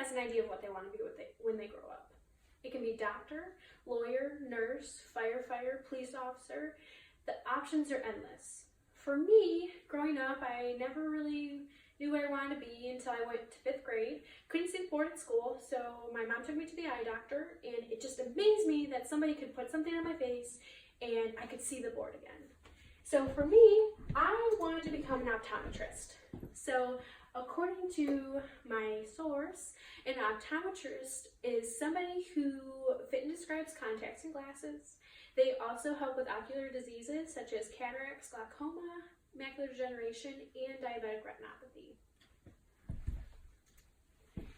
has an idea of what they want to be when they grow up. It can be doctor, lawyer, nurse, firefighter, police officer. The options are endless. For me, growing up, I never really knew what I wanted to be until I went to 5th grade. Couldn't see the board at school, so my mom took me to the eye doctor, and it just amazed me that somebody could put something on my face and I could see the board again. So for me, I wanted to become an optometrist. So according to my source, an optometrist is somebody who fit and describes contacts and glasses. They also help with ocular diseases such as cataracts, glaucoma, macular degeneration, and diabetic retinopathy.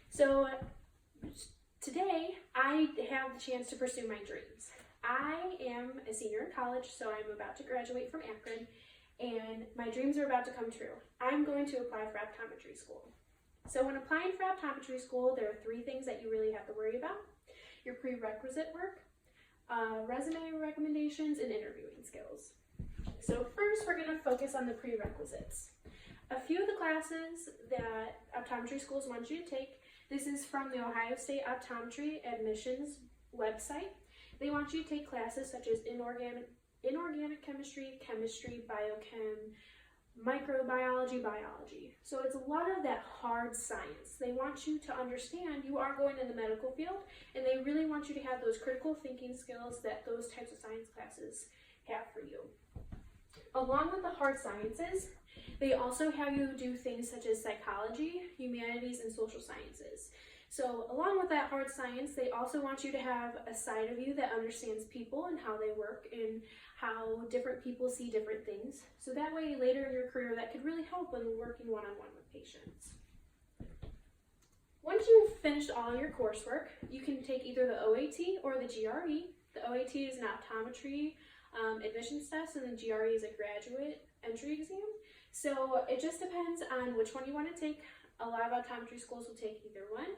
So today, I have the chance to pursue my dreams. I am a senior in college, so I'm about to graduate from Akron, and my dreams are about to come true. I'm going to apply for optometry school. So when applying for optometry school, there are 3 things that you really have to worry about: your prerequisite work, resume recommendations, and interviewing skills. So first, we're going to focus on the prerequisites. A few of the classes that optometry schools want you to take, this is from the Ohio State Optometry Admissions website. They want you to take classes such as inorganic chemistry, chemistry, biochem, microbiology, biology. So it's a lot of that hard science. They want you to understand you are going in the medical field, and they really want you to have those critical thinking skills that those types of science classes have for you. Along with the hard sciences, they also have you do things such as psychology, humanities, and social sciences. So along with that hard science, they also want you to have a side of you that understands people and how they work and how different people see different things. So that way later in your career, that could really help when working one-on-one with patients. Once you've finished all your coursework, you can take either the OAT or the GRE. The OAT is an optometry admissions test, and the GRE is a graduate entry exam. So it just depends on which one you want to take. A lot of optometry schools will take either one,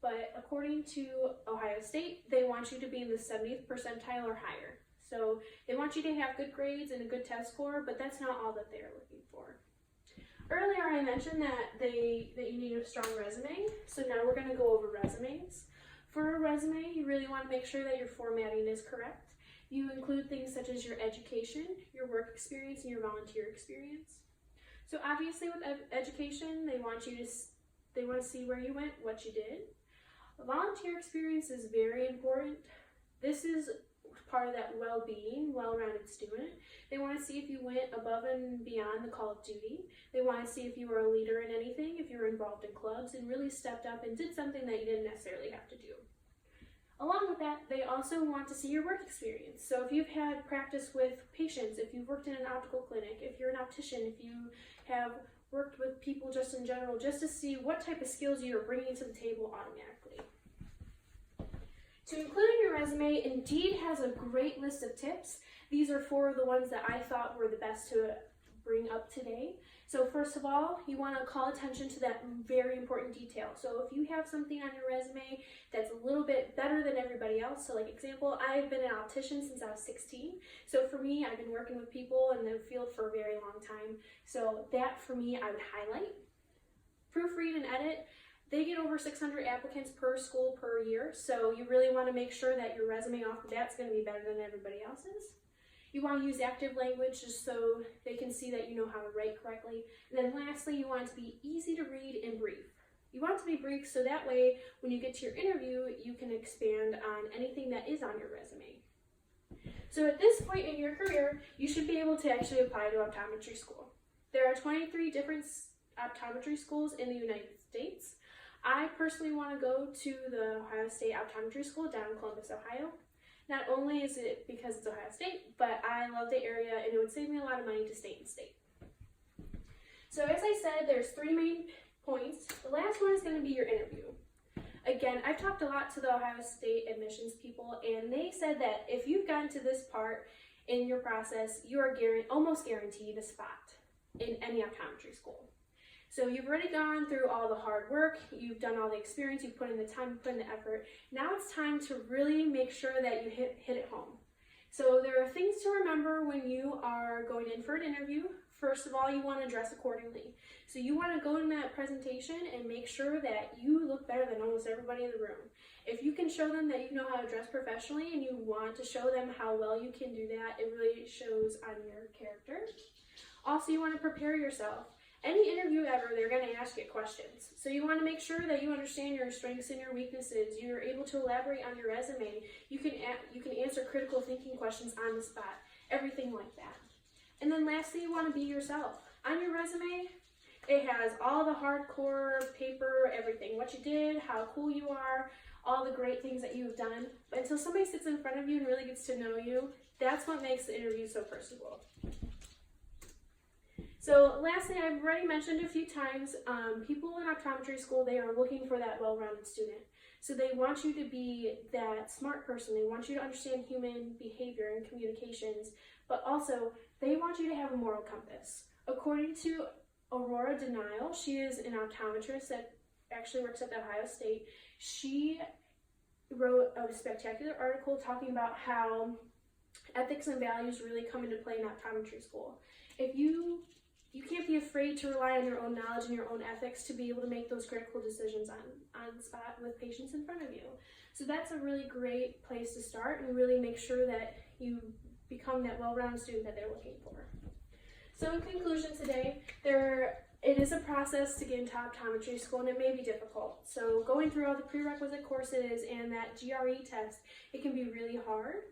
but according to Ohio State, they want you to be in the 70th percentile or higher. So they want you to have good grades and a good test score, but that's not all that they're looking for. Earlier I mentioned that you need a strong resume, so now we're going to go over resumes. For a resume, you really want to make sure that your formatting is correct. You include things such as your education, your work experience, and your volunteer experience. So obviously with education, they want to see where you went, what you did. A volunteer experience is very important. This is part of that well-being, well-rounded student. They want to see if you went above and beyond the call of duty. They want to see if you were a leader in anything, if you were involved in clubs, and really stepped up and did something that you didn't necessarily have to do. Along with that, they also want to see your work experience. So if you've had practice with patients, if you've worked in an optical clinic, if you're an optician, if you have worked with people just in general, just to see what type of skills you're bringing to the table automatically. To include in your resume, Indeed has a great list of tips. These are 4 of the ones that I thought were the best to bring up today. So first of all, you want to call attention to that very important detail. So if you have something on your resume that's a little bit better than everybody else, so like example, I've been an optician since I was 16. So for me, I've been working with people in the field for a very long time. So that for me, I would highlight. Proofread and edit. They get over 600 applicants per school per year. So you really want to make sure that your resume off the bat is going to be better than everybody else's. You want to use active language just so they can see that you know how to write correctly. And then lastly, you want it to be easy to read and brief. You want it to be brief so that way when you get to your interview, you can expand on anything that is on your resume. So at this point in your career, you should be able to actually apply to optometry school. There are 23 different optometry schools in the United States. I personally want to go to the Ohio State Optometry School down in Columbus, Ohio. Not only is it because it's Ohio State, but I love the area and it would save me a lot of money to stay in state. So as I said, there's 3 main points. The last one is going to be your interview. Again, I've talked a lot to the Ohio State admissions people, and they said that if you've gotten to this part in your process, you are almost guaranteed a spot in any optometry school. So you've already gone through all the hard work, you've done all the experience, you've put in the time, you've put in the effort. Now it's time to really make sure that you hit it home. So there are things to remember when you are going in for an interview. first of all, you want to dress accordingly. So you want to go in that presentation and make sure that you look better than almost everybody in the room. If you can show them that you know how to dress professionally and you want to show them how well you can do that, it really shows on your character. Also, you want to prepare yourself. Any interview ever, they're going to ask you questions. So you want to make sure that you understand your strengths and your weaknesses. You're able to elaborate on your resume. You can answer critical thinking questions on the spot. Everything like that. And then lastly, you want to be yourself. On your resume, it has all the hardcore paper, everything. What you did, how cool you are, all the great things that you've done. But until somebody sits in front of you and really gets to know you, that's what makes the interview so personable. So lastly, I've already mentioned a few times, people in optometry school, they are looking for that well-rounded student. So they want you to be that smart person. They want you to understand human behavior and communications, but also they want you to have a moral compass. According to Aurora Denial, she is an optometrist that actually works at the Ohio State. She wrote a spectacular article talking about how ethics and values really come into play in optometry school. If you can't be afraid to rely on your own knowledge and your own ethics to be able to make those critical decisions on the spot with patients in front of you. So that's a really great place to start and really make sure that you become that well-rounded student that they're looking for. So in conclusion today, it is a process to get into optometry school and it may be difficult. So going through all the prerequisite courses and that GRE test, it can be really hard.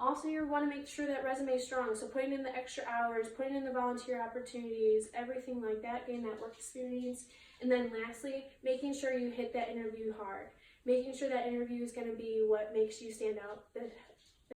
Also, you want to make sure that resume is strong, so putting in the extra hours, putting in the volunteer opportunities, everything like that, getting that work experience. And then lastly, making sure you hit that interview hard. Making sure that interview is going to be what makes you stand out